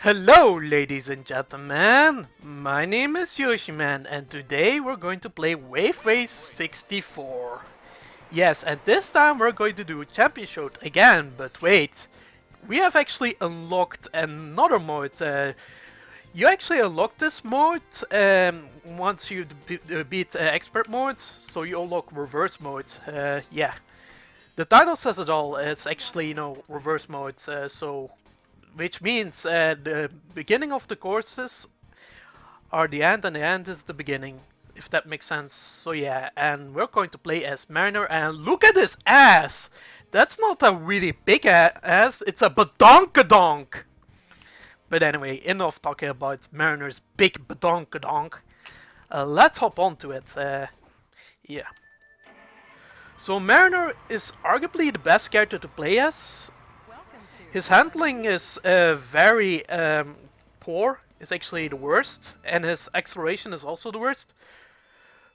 Hello, ladies and gentlemen. My name is Yoshiman, and today we're going to play WAVERACE 64. Yes, and this time we're going to do Championship again, but wait. We have actually unlocked another mode. You actually unlock this mode once you beat Expert mode, so you unlock Reverse mode. Yeah. The title says it all. It's actually, reverse mode. Which means the beginning of the courses are the end, and the end is the beginning. If that makes sense. So yeah, and we're going to play as Mariner. And look at his ass. That's not a really big ass. It's a badonkadonk. But anyway, enough talking about Mariner's big badonkadonk. Let's hop on to it. Yeah. So Mariner is arguably the best character to play as. His handling is very poor. It's actually the worst, and his acceleration is also the worst.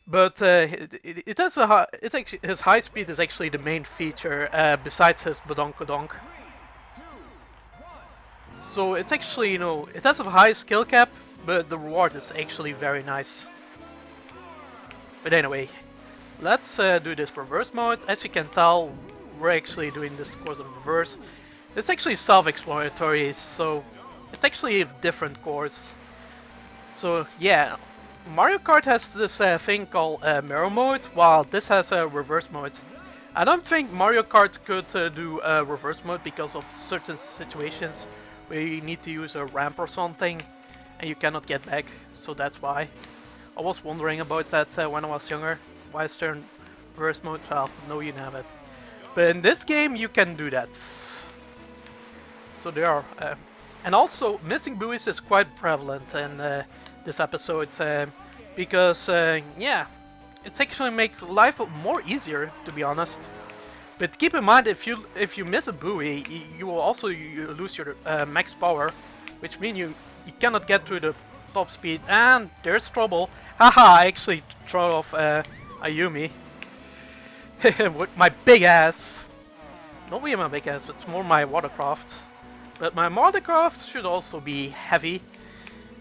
But it has a his high speed is actually the main feature besides his badonkadonk. So it's actually, it has a high skill cap, but the reward is actually very nice. But anyway, let's do this reverse mode. As you can tell, we're actually doing this course in reverse. It's actually self-explanatory, so it's actually a different course. So yeah, Mario Kart has this thing called mirror mode, while this has a reverse mode. I don't think Mario Kart could do a reverse mode because of certain situations where you need to use a ramp or something and you cannot get back, so that's why. I was wondering about that when I was younger. Why is there reverse mode? Well, no, you have it. But in this game you can do that. So there are, and also missing buoys is quite prevalent in this episode because yeah, it's actually make life more easier, to be honest. But keep in mind, if you miss a buoy, you will also lose your max power, which means you cannot get to the top speed, and there's trouble. Haha! I actually throw off Ayumi with my big ass. Not really my big ass, it's more my watercraft. But my watercraft should also be heavy.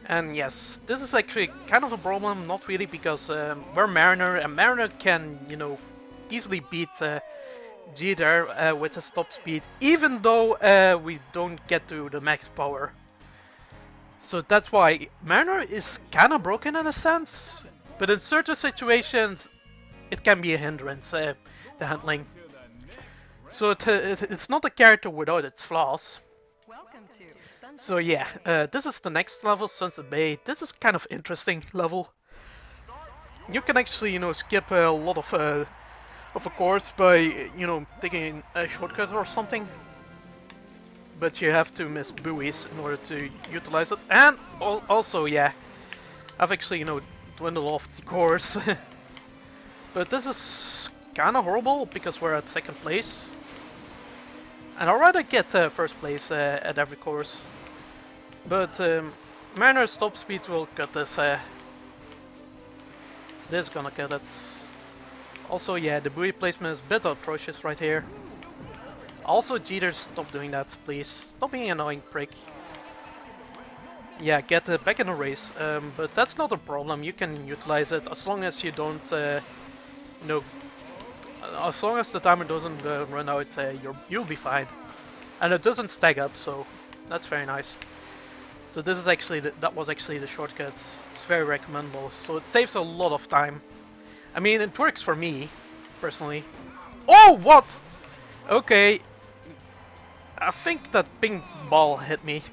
And yes, this is actually kind of a problem, not really, because we're Mariner, and Mariner can, easily beat Jeter with his top speed, even though we don't get to the max power. So that's why Mariner is kind of broken in a sense, but in certain situations it can be a hindrance, the handling. So it's not a character without its flaws. So yeah, this is the next level, Sunset Bay. This is kind of interesting level. You can actually, skip a lot of a course by, taking a shortcut or something. But you have to miss buoys in order to utilize it. And also, yeah, I've actually, dwindled off the course. But this is kind of horrible because we're at second place. And I'd rather get first place at every course. But Mariner's top speed will cut this. This is gonna cut it. Also, yeah, the buoy placement is a bit atrocious right here. Also, Jeter, stop doing that, please. Stop being an annoying prick. Yeah, get back in the race. But that's not a problem. You can utilize it as long as you don't, as long as the timer doesn't run out, you'll be fine. And it doesn't stack up, so that's very nice. So this is actually that was actually the shortcut. It's very recommendable. So it saves a lot of time. I mean, it works for me, personally. Oh, what? Okay. I think that pink ball hit me.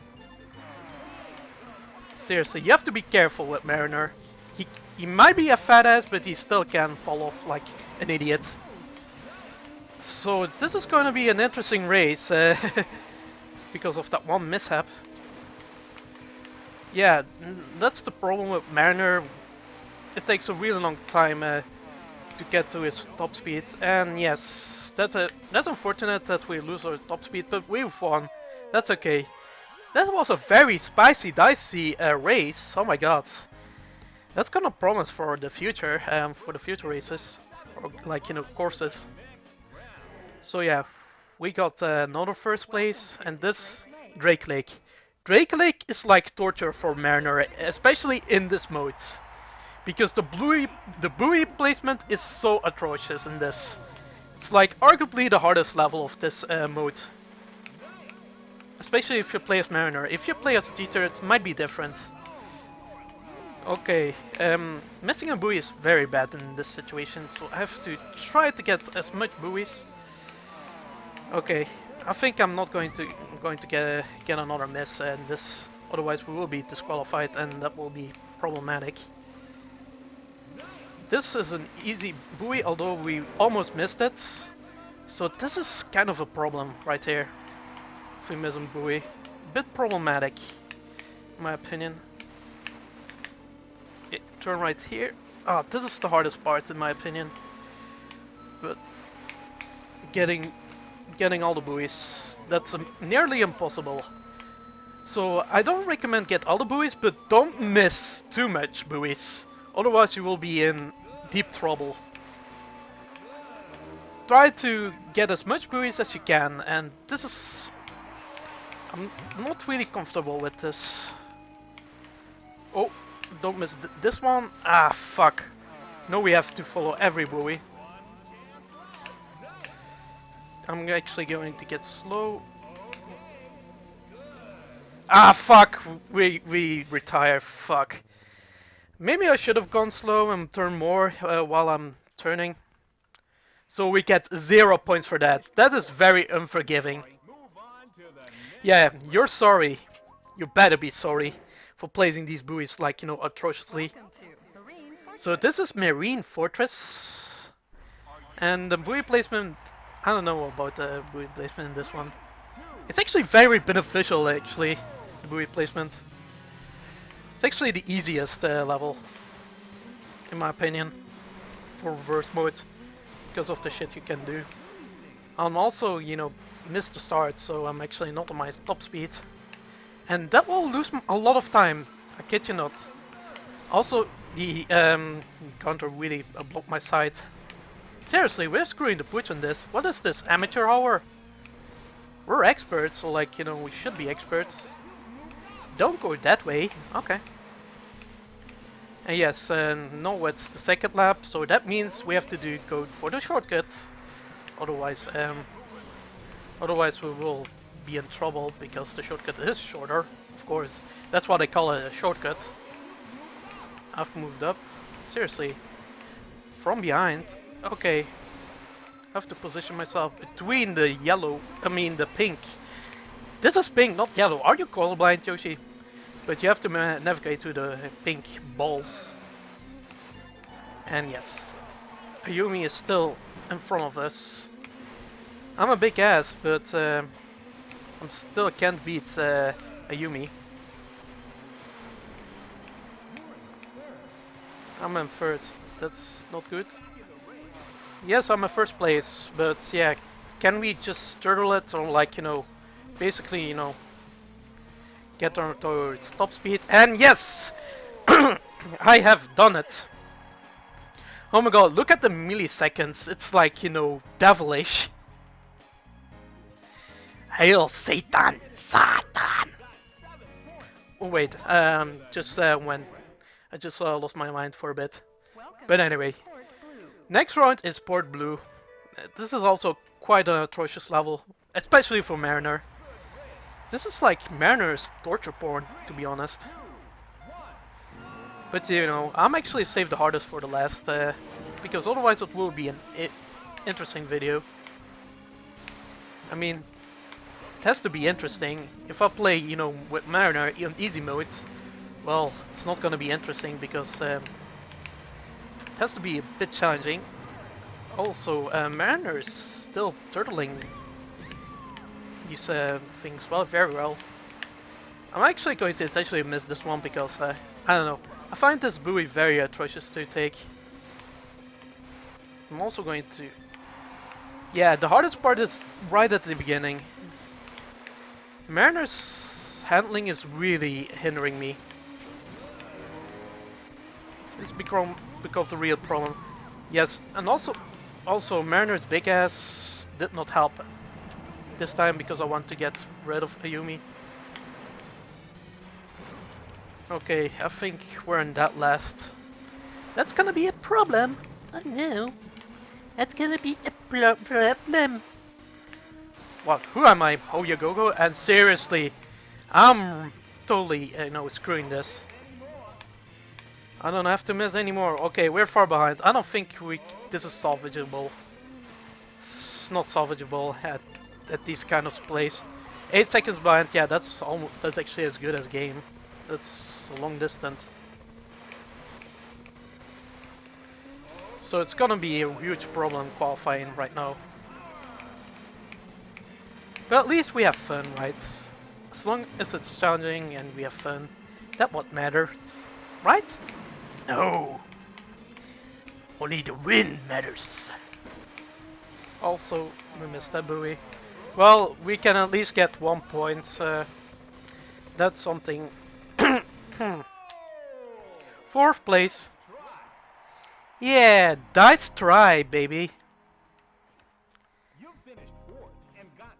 Seriously, you have to be careful with Mariner. He might be a fat ass, but he still can fall off like an idiot. So this is going to be an interesting race because of that one mishap. Yeah, that's the problem with Mariner. It takes a really long time to get to his top speed, and yes, that's unfortunate that we lose our top speed, but we've won. That's okay. That was a very spicy, dicey race. Oh my god, that's gonna promise for the future races, or like courses. So yeah, we got another first place, and this Drake Lake. Drake Lake is like torture for Mariner, especially in this mode. Because the buoy placement is so atrocious in this. It's like arguably the hardest level of this mode. Especially if you play as Mariner. If you play as Cheater, it might be different. Okay, missing a buoy is very bad in this situation, so I have to try to get as much buoys. Okay, I think I'm not going to get another miss in this, otherwise we will be disqualified and that will be problematic. This is an easy buoy, although we almost missed it, so this is kind of a problem right here. If we miss a buoy, bit problematic, in my opinion. Turn right here. Ah, this is the hardest part in my opinion. But getting all the buoys, that's nearly impossible. So I don't recommend get all the buoys, but don't miss too much buoys. Otherwise you will be in deep trouble. Try to get as much buoys as you can, and this is... I'm not really comfortable with this. Oh. Don't miss this one. Ah, fuck. No, we have to follow every buoy. I'm actually going to get slow. Ah, fuck. We retire. Fuck. Maybe I should have gone slow and turn more while I'm turning. So we get 0 points for that. That is very unforgiving. Yeah, you're sorry. You better be sorry for placing these buoys like, you know, atrociously. So this is Marine Fortress. And the buoy placement, I don't know about the buoy placement in this one. It's actually very beneficial, actually, the buoy placement. It's actually the easiest level, in my opinion, for reverse mode, because of the shit you can do. I'm also, you know, missed the start, so I'm actually not on my top speed. And that will lose a lot of time, I kid you not. Also, the counter really blocked my side. Seriously, we're screwing the pooch on this. What is this, amateur hour? We're experts, so like, you know, we should be experts. Don't go that way, okay. And yes, no, it's the second lap, so that means we have to go for the shortcut. Otherwise we will be in trouble, because the shortcut is shorter, of course. That's why they call it a shortcut. I've moved up. Seriously. From behind. Okay. I have to position myself between the the pink. This is pink, not yellow. Are you colorblind, Yoshi? But you have to navigate to the pink balls. And yes, Ayumi is still in front of us. I'm a big ass, but I'm still can't beat Ayumi. I'm in third. That's not good. Yes, I'm in first place, but yeah, can we just turtle it or like, you know, basically, you know, get on towards top speed? And yes, I have done it. Oh my god, look at the milliseconds. It's like, you know, devilish. Hail Satan! Satan! Oh wait, just when I just lost my mind for a bit. But anyway, next round is Port Blue. This is also quite an atrocious level, especially for Mariner. This is like Mariner's torture porn, to be honest. But you know, I'm actually saved the hardest for the last, because otherwise it will be an interesting video. I mean, it has to be interesting. If I play, you know, with Mariner in easy mode, well, it's not gonna be interesting because it has to be a bit challenging. Also, Mariner is still turtling these things very well. I'm actually going to intentionally miss this one because, I don't know, I find this buoy very atrocious to take. I'm also going to... Yeah, the hardest part is right at the beginning. Mariner's handling is really hindering me. It's become a real problem. Yes, and also Mariner's big ass did not help this time because I want to get rid of Ayumi. Okay, I think we're in that last. That's gonna be a problem. I know. That's gonna be a problem. What? Who am I? Oh, Yagogo? And seriously, I'm totally, screwing this. I don't have to miss anymore. Okay, we're far behind. I don't think this is salvageable. It's not salvageable at these kind of plays. 8 seconds behind. Yeah, that's actually as good as game. That's a long distance. So it's gonna be a huge problem qualifying right now. But at least we have fun, right? As long as it's challenging and we have fun, that's what matters, right? No! Only the win matters. Also, we missed that buoy. Well, we can at least get 1 point. That's something. 4th place. Yeah, nice try, baby.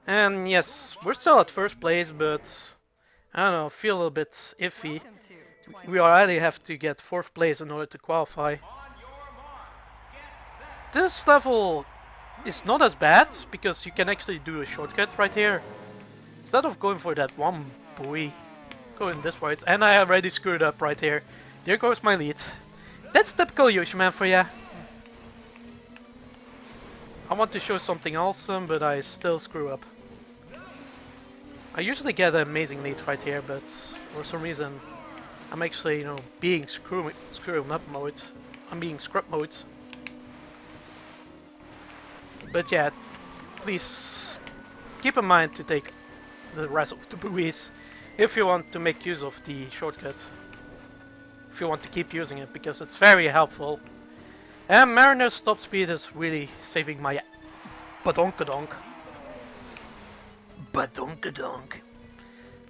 And yes, we're still at 1st place, but I don't know, feel a little bit iffy. We already have to get 4th place in order to qualify. This level is not as bad because you can actually do a shortcut right here. Instead of going for that one buoy, going this way. And I already screwed up right here. There goes my lead. That's typical Yoshiman for ya. I want to show something awesome, but I still screw up. I usually get an amazing lead right here, but for some reason I'm actually, being screwing up mode. I'm being scrub mode. But yeah, please keep in mind to take the rest of the buoys if you want to make use of the shortcut. If you want to keep using it, because it's very helpful. And Mariner's top speed is really saving my badonkadonk. Badonkadonk.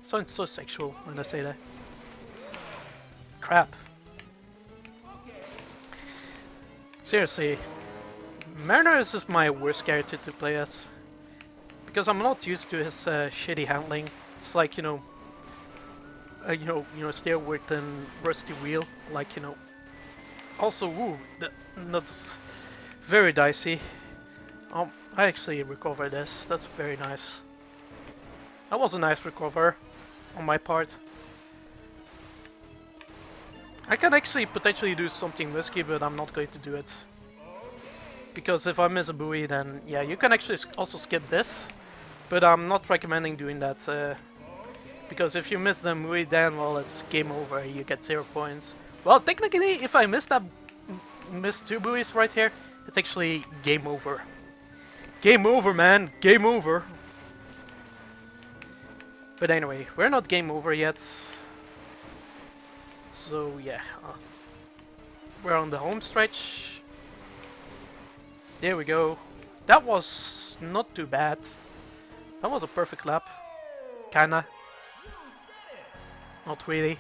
Sounds so sexual when I say that. Crap. Seriously, Mariner is just my worst character to play as. Because I'm not used to his shitty handling. It's like, steer with a rusty wheel. Like, Also, that's very dicey. I actually recovered this. That's very nice. That was a nice recover on my part. I can actually potentially do something risky, but I'm not going to do it. Because if I miss a buoy, then yeah, you can actually also skip this. But I'm not recommending doing that. Because if you miss the buoy, then well, it's game over. You get 0 points. Well, technically, if I miss 2 buoys right here, it's actually game over. Game over, man. Game over. But anyway, we're not game over yet. So yeah, we're on the home stretch. There we go. That was not too bad. That was a perfect lap. Kinda. Not really.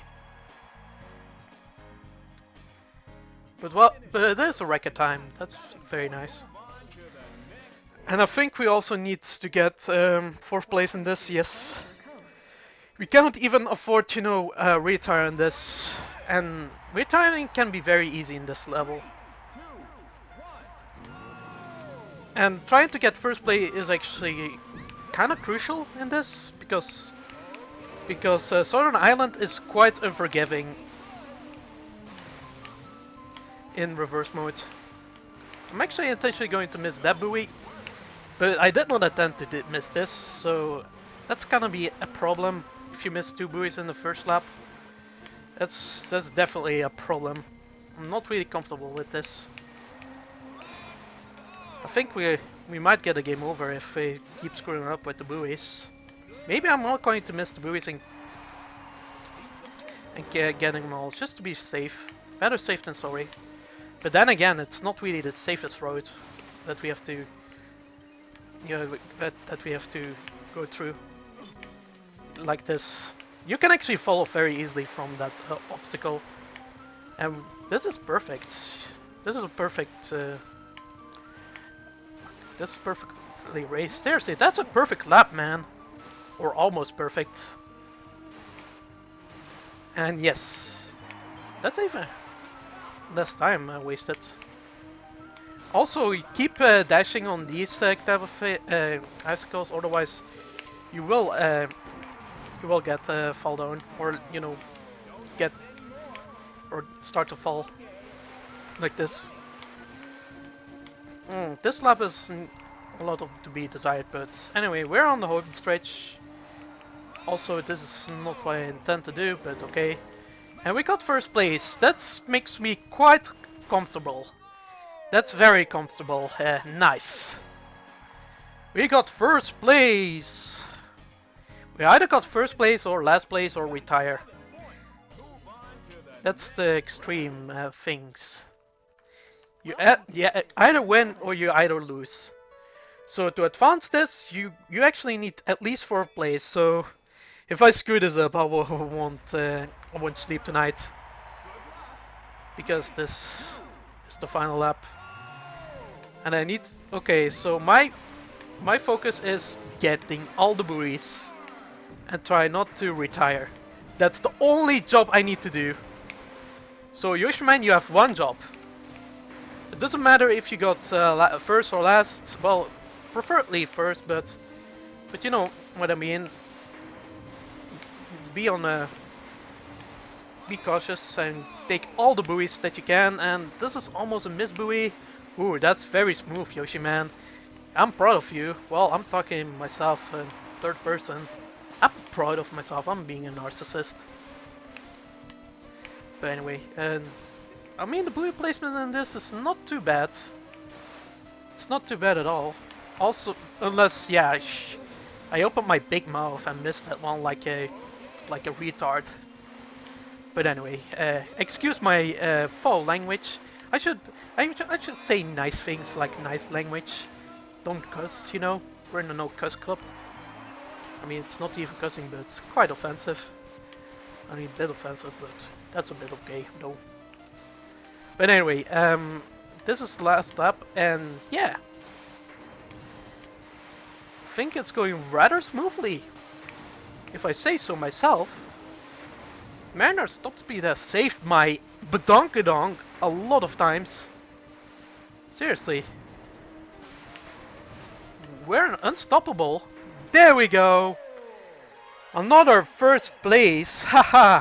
But there's a record time. That's very nice. And I think we also need to get 4th place in this, yes. We cannot even afford to, retire in this. And retiring can be very easy in this level. And trying to get 1st place is actually kind of crucial in this, because Southern Island is quite unforgiving in reverse mode. I'm actually intentionally going to miss that buoy, but I did not attempt to miss this, so that's gonna be a problem if you miss 2 buoys in the first lap. That's definitely a problem. I'm not really comfortable with this. I think we might get a game over if we keep screwing up with the buoys. Maybe I'm not going to miss the buoys and getting them all, just to be safe. Better safe than sorry. But then again, it's not really the safest road that we have to, that we have to go through like this. You can actually fall off very easily from that obstacle, and this is perfect. This is a perfect. This is perfectly raced. Seriously, that's a perfect lap, man, or almost perfect. And yes, that's even less time wasted. Also, keep dashing on these type of icicles, otherwise you will get fall down, or you know, get or start to fall like this. This lap is a lot of to be desired, but anyway, we're on the home stretch. Also, this is not what I intend to do, but okay. And we got first place. That makes me quite comfortable. That's very comfortable. Nice. We got first place. We either got first place or last place or retire. That's the extreme things. You yeah, either win or you either lose. So to advance this, you actually need at least 4th place. So if I screw this up, I won't sleep tonight, because this is the final lap. And I need, okay, so my focus is getting all the buoys and try not to retire. That's the only job I need to do. So Yoshiman, you have one job. It doesn't matter if you got first or last. Well, preferably first, but you know what I mean. Be cautious and take all the buoys that you can. And this is almost a miss buoy. Ooh, that's very smooth, Yoshiman. I'm proud of you. Well, I'm talking myself in third person. I'm proud of myself. I'm being a narcissist. But anyway, I mean, the buoy placement in this is not too bad. It's not too bad at all. Also, unless, yeah, I opened my big mouth and missed that one like a retard. But anyway, excuse my foul language. I should say nice things like nice language. Don't cuss, you know. We're in a no cuss club. I mean, it's not even cussing, but it's quite offensive. I mean, a bit offensive, but that's a bit okay, though. But anyway, this is the last lap, and yeah, I think it's going rather smoothly, if I say so myself. Mariner's top speed has saved my badonkadonk a lot of times. Seriously. We're unstoppable. There we go! Another first place! Haha!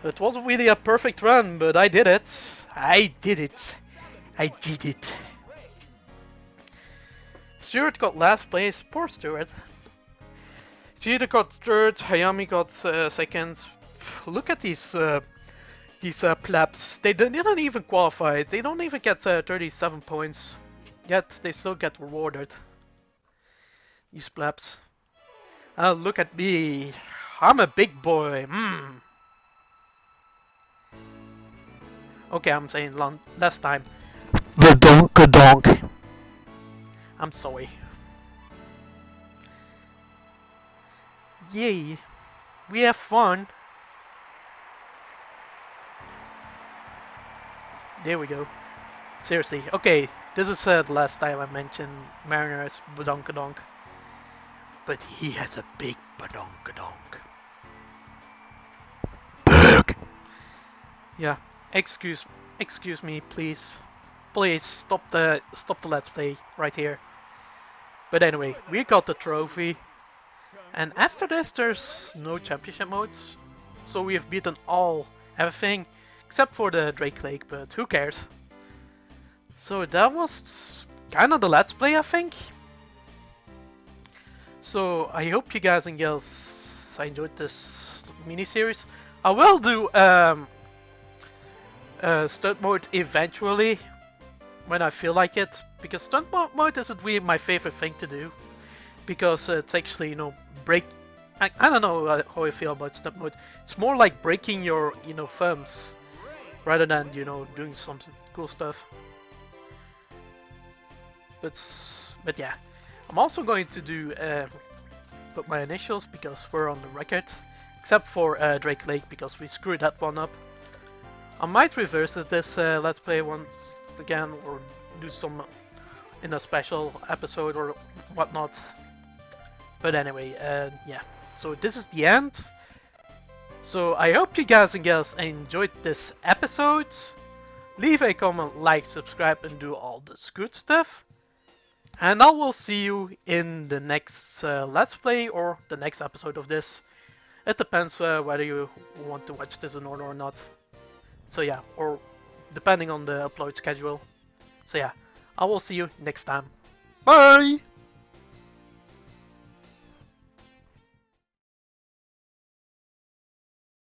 It wasn't really a perfect run, but I did it. I did it. I did it. Stuart got last place. Poor Stuart. Cheetah got third. Hayami got second. Look at these plebs. They didn't even qualify. They don't even get 37 points. Yet they still get rewarded. These plebs. Look at me. I'm a big boy. Okay, I'm saying last time. The donkadonk. I'm sorry. Yay. We have fun. There we go. Seriously. Okay, this is the last time I mentioned Mariner as badonkadonk. But he has a big badonkadonk. Big! Yeah. Excuse me, please. Please stop the let's play right here. But anyway, we got the trophy. And after this there's no championship modes. So we have beaten everything except for the Drake Lake, but who cares? So that was kind of the let's play, I think. So I hope you guys and girls enjoyed this mini-series. I will do stunt mode eventually when I feel like it, because stunt mode isn't really my favorite thing to do, because it's actually, you know, I don't know how I feel about stunt mode. It's more like breaking your, you know, thumbs rather than, you know, doing some cool stuff. But yeah, I'm also going to do put my initials because we're on the record, except for Drake Lake because we screwed that one up. I might reverse this let's play once again, or do some in a special episode or whatnot. But anyway, yeah. So this is the end. So I hope you guys and girls enjoyed this episode. Leave a comment, like, subscribe, and do all this good stuff. And I will see you in the next Let's Play or the next episode of this. It depends whether you want to watch this in order or not. So yeah, or depending on the upload schedule. So yeah, I will see you next time. Bye!